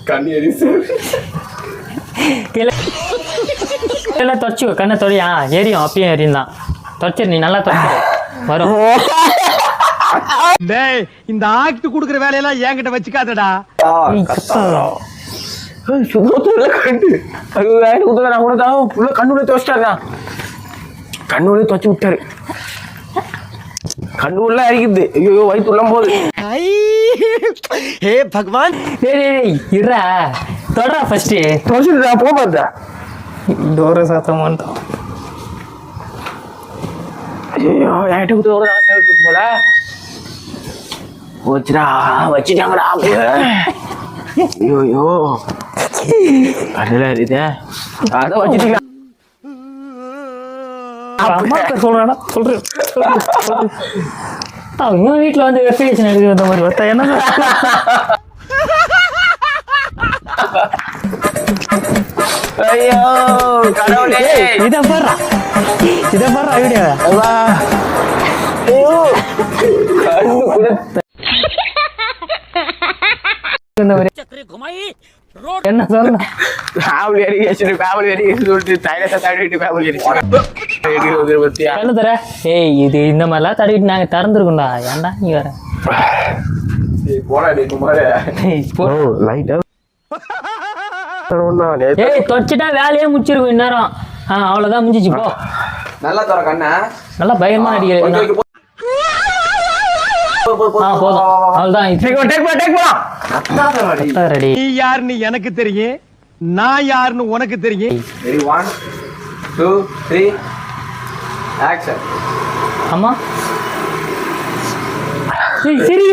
கண்ணி எரிச்சு எல்லாம் தொடச்சு கண்ணை தொடையா எரியும் அப்பயும் எரியும் தான் தொடச்சிரு நீ நல்லா தொடச்சிரு வரும். டேய் இந்த ஆக்ட் குடுக்குற வேலையெல்லாம் என்கிட்ட வச்சுக்காதடா. சுத்தத்துல கண்டு அது குத்துறா கூட தான் உள்ள கண்ணுல துவச்சிட்டாருண்ணா. கண்ணுல துவச்சு விட்டாரு. கண்ணு உள்ள அரிக்குது. ஐயோ வயிற்று உள்ள போகுது. ஹே பகவான். டேய் இருடா தொடரா ஃபர்ஸ்ட் துவச்சிட்டா போக பார்த்தா டோரை சாத்தம் வந்துட்டோம். ஐயோ என்கிட்ட குத்து போல போச்சுடா வச்சுட்டாங்கடா. ஐயோ அதெல்லாம் இருக்குதே அதான் வச்சுட்டீங்களா? அம்மா சொல்றேன் சொல்றேன் அவங்க வீட்டுல வந்து வெப்பேஷன் எடுக்க வந்த மாதிரி பார்த்தா என்ன ஐயோ கடவுளே இதை பாடுறா வீடியோ ஐயோ கண்ணு கூட என்ன சொல்ல ஃபேமிலி வெரிகேஷன் சொல்லிட்டு தைலத்தை தடவிட்டு ஃபேமிலி வெரிகேஷன் பத்தியா என்ன தர ஏய் இது இந்த மாதிரிலாம் தடவிட்டு நாங்க திறந்துருக்கோம்டா ஏன்டா நீ வர போடா நீ குமாரே லைட்டா ஏய் தொடச்சிட்டா வேலையே முடிச்சிருக்கும் இந்நேரம் அவ்வளவுதான் முடிஞ்சிச்சு போ நல்லா தர கண்ணா நல்லா பயமா அடிக்கிறேன் போதும் அவ்வளவுதான் ரெடி. நீ யாருன்னு எனக்கு தெரியும், நான் யாருன்னு உனக்கு தெரியும். 1 2 3 ஆக்ஷன். ஆமா சரி